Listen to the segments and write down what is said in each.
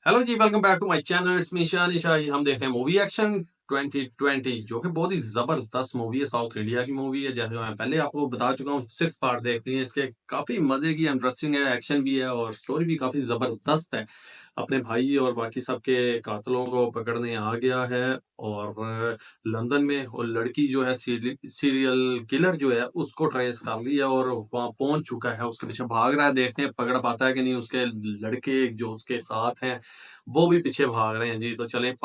Hello जी, welcome back to my channel. It's me Shani Shahi. हम देख रहे हैं मूवी एक्शन 2020 जो कि बहुत ही जबरदस्त मूवी है। साउथ इंडिया की मूवी है। जैसे मैं पहले आपको बता चुका हूँ, 6 पार्ट देखनी है इसके। काफी मजे की, इंटरेस्टिंग है, एक्शन भी है और स्टोरी भी काफी जबरदस्त है। अपने भाई और बाकी सबके कातलों को पकड़ने आ गया है और लंदन में वो लड़की जो है सीरियल किलर जो है उसको ट्रेस कर लिया और वहां पहुंच चुका है। उसके पीछे भाग रहा है, देखते हैं पकड़ पाता है कि नहीं। उसके लड़के जो उसके साथ हैं वो भी पीछे भाग रहे हैं जी। तो चले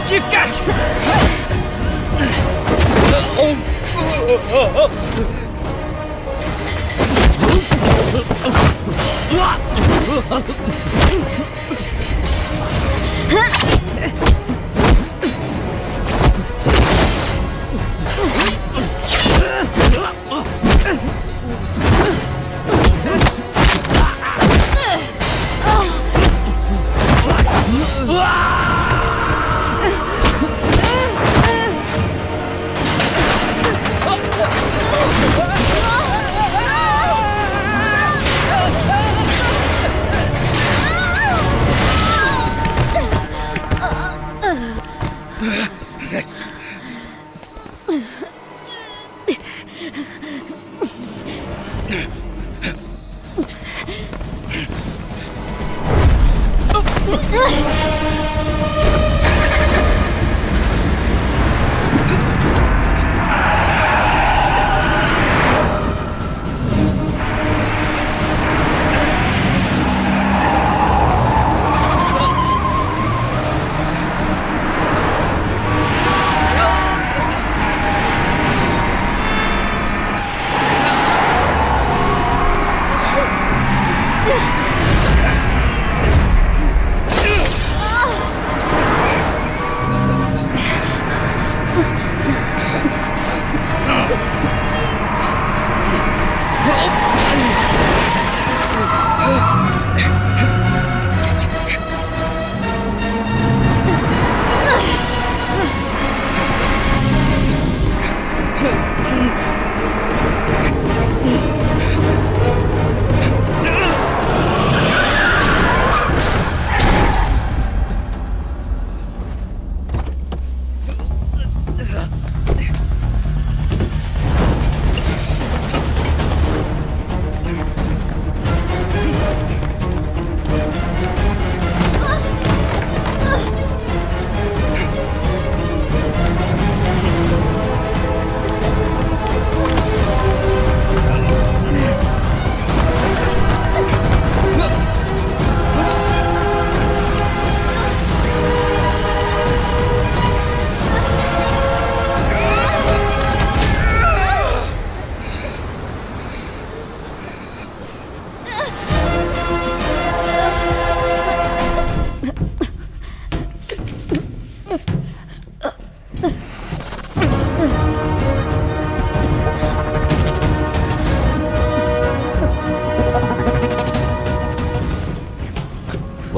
Chief Catch!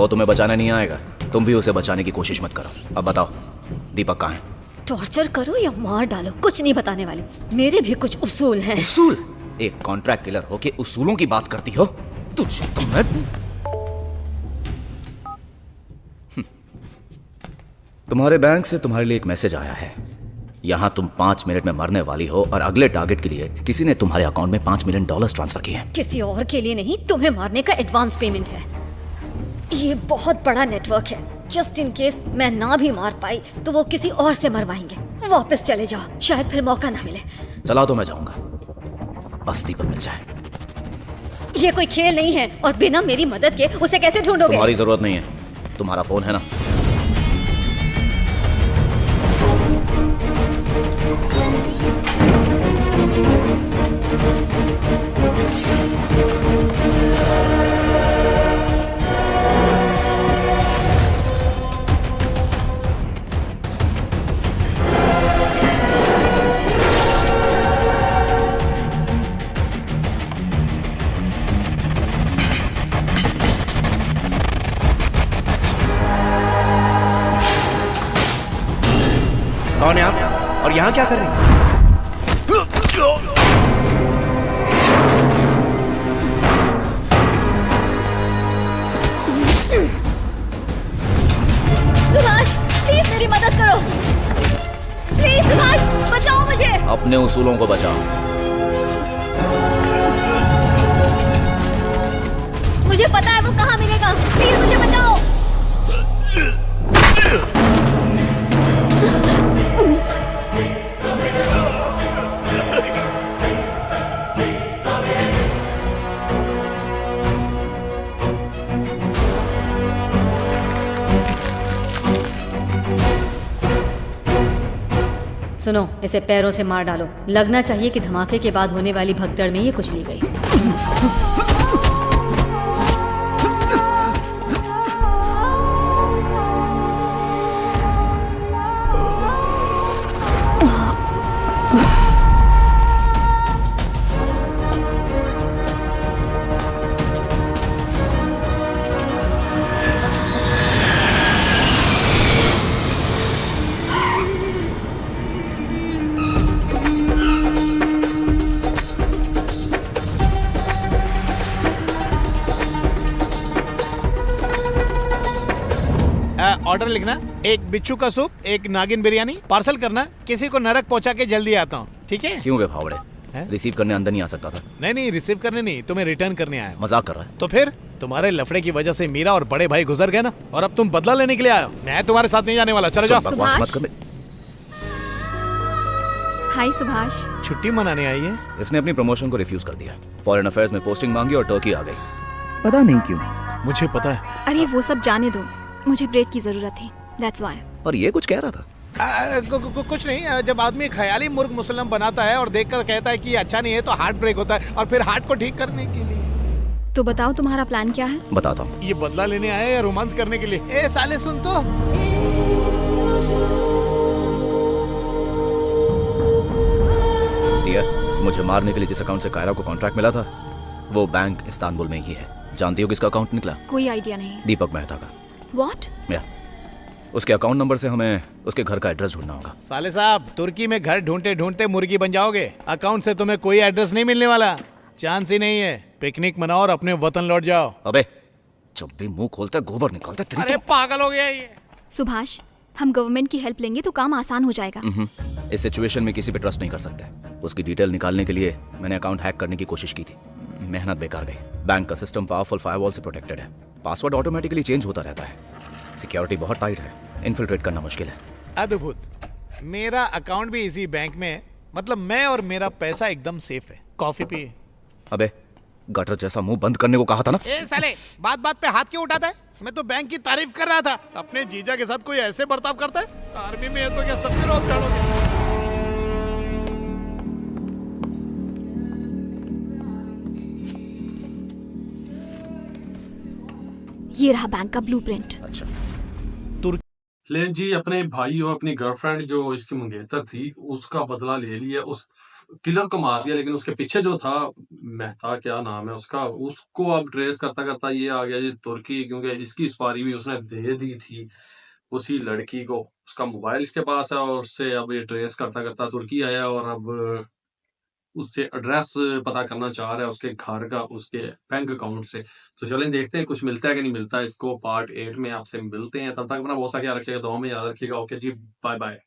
वो तुम्हें बचाने नहीं आएगा, तुम भी उसे बचाने की कोशिश मत करो। अब बताओ दीपक कहाँ है? टॉर्चर करो या मार डालो, कुछ नहीं बताने वाली। मेरे भी कुछ उसूल हैं। उसूल? एक कॉन्ट्रैक्ट किलर होके उसूलों की बात करती हो? तुझे तो मैं तुम्हारे बैंक से तुम्हारे लिए एक मैसेज आया है। यहाँ तुम 5 मिनट में मरने वाली हो और अगले टारगेट के लिए किसी ने तुम्हारे अकाउंट में $5 मिलियन ट्रांसफर किए हैं। किसी और के लिए नहीं, तुम्हें मारने का एडवांस पेमेंट है। ये बहुत बड़ा नेटवर्क है। जस्ट इन केस मैं ना भी मार पाई तो वो किसी और से मरवाएंगे। वापस चले जाओ, शायद फिर मौका ना मिले। चला तो मैं जाऊंगा, बस दीपक मिल जाए। ये कोई खेल नहीं है और बिना मेरी मदद के उसे कैसे ढूंढोगे? तुम्हारी जरूरत नहीं है, तुम्हारा फोन है ना। कौन है आप और यहाँ क्या कर रहे हैं? सुभाष, प्लीज मेरी मदद करो। प्लीज सुभाष, बचाओ मुझे। अपने उसूलों को बचाओ। मुझे पता है वो कहाँ मिलेगा। प्लीज मुझे बचाओ। सुनो, इसे पैरों से मार डालो। लगना चाहिए कि धमाके के बाद होने वाली भगदड़ में ये कुचली गई। ऑर्डर लिखना, एक बिच्छू का सूप, एक नागिन बिरयानी पार्सल करना। किसी को नरक पहुंचा के जल्दी आता हूँ, ठीक है? क्यों बे भावड़े? हैं? रिसीव करने अंदर नहीं आ सकता था? नहीं, रिसीव करने नहीं, तुम्हें रिटर्न करने आया हूं। मजाक कर रहा है? तो फिर तुम्हारे लफड़े की वजह से मीरा और बड़े भाई गुजर गए ना, और अब तुम बदला लेने के लिए आए हो। मैं तुम्हारे साथ नहीं जाने वाला, चले जाओ। बकवास मत कर। हाय सुभाष। छुट्टी मनाने आई है? इसने अपनी प्रमोशन को रिफ्यूज कर दिया। फॉरेन अफेयर्स में पोस्टिंग मांगी और टर्की आ गई। पता नहीं क्यों। मुझे पता है। अरे वो सब जाने दो, मुझे ब्रेक की जरूरत थी, दैट्स व्हाई। पर ये कुछ कह रहा था। कुछ नहीं, जब आदमी ख्याली मुर्ग मुसल्लम बनाता है और देखकर कहता है कि ये अच्छा नहीं है तो हार्ट ब्रेक होता है, और फिर हार्ट को ठीक करने के लिए। तो बताओ तुम्हारा प्लान क्या है? बताता हूँ। ये बदला लेने आए या रोमांस करने के लिए? ए साले सुन तो। दिया, मुझे मारने के लिए जिस अकाउंट से कायरा को कॉन्ट्रैक्ट मिला था वो बैंक इस्तांबुल में ही है। जानती हो किसका अकाउंट निकला? कोई आइडिया नहीं। दीपक मेहता का। व्हाट? या उसके अकाउंट नंबर से हमें उसके घर का एड्रेस ढूंढना होगा। साले साहब, तुर्की में घर ढूंढते ढूंढते मुर्गी बन जाओगे। अकाउंट से तुम्हें कोई एड्रेस नहीं मिलने वाला, चांस ही नहीं है। पिकनिक मनाओ और अपने वतन लौट जाओ। अबे जब भी मुंह खोलता गोबर निकलता तेरी अरे पागल हो गया ये। सुभाष, हम गवर्नमेंट की हेल्प लेंगे तो काम आसान हो जाएगा। इस सिचुएशन में किसी पे ट्रस्ट नहीं कर सकते। उसकी डिटेल निकालने के लिए मैंने अकाउंट हैक करने की कोशिश की थी, मेहनत बेकार गई। बैंक का सिस्टम पावरफुल फायरवॉल से प्रोटेक्टेड है। पासवर्ड ऑटोमेटिकली चेंज होता रहता है। सिक्योरिटी बहुत टाइट है, इन्फिल्ट्रेट करना मुश्किल है। अद्भुत। मेरा अकाउंट भी इसी बैंक में है, मतलब मैं और मेरा पैसा एकदम सेफ है। कॉफी पिए। अबे गटर जैसा मुंह बंद करने को कहा था ना। ए साले, बात बात पे हाथ क्यों उठाता है? मैं तो बैंक की तारीफ कर रहा था। अपने जीजा के साथ कोई ऐसे बर्ताव करता है? आर्मी में है तो क्या सबके रोक डालोगे? ये रहा बैंक का ब्लूप्रिंट। अच्छा, लेन जी अपने भाई और अपनी गर्लफ्रेंड जो इसकी मंगेतर थी, उसका बदला ले लिया, उस किलर को मार दिया, लेकिन उसके पीछे जो था, मेहता क्या नाम है उसका, उसको अब ट्रेस करता-करता ये आ गया जी तुर्की, क्योंकि इसकी सुपारी भी उसने दे दी थी उसी लड़की को। उसका मोबाइल इसके पास है और उससे अब ये ट्रेस करता-करता तुर्की आया और अब उससे एड्रेस पता करना चाह रहा है उसके घर का, उसके बैंक अकाउंट से। तो चलें देखते हैं कुछ मिलता है कि नहीं मिलता है। इसको पार्ट 8 में आपसे मिलते हैं। तब तक अपना बहुत सा ख्याल रखिएगा, दुआ में याद रखिएगा। ओके जी, बाय-बाय।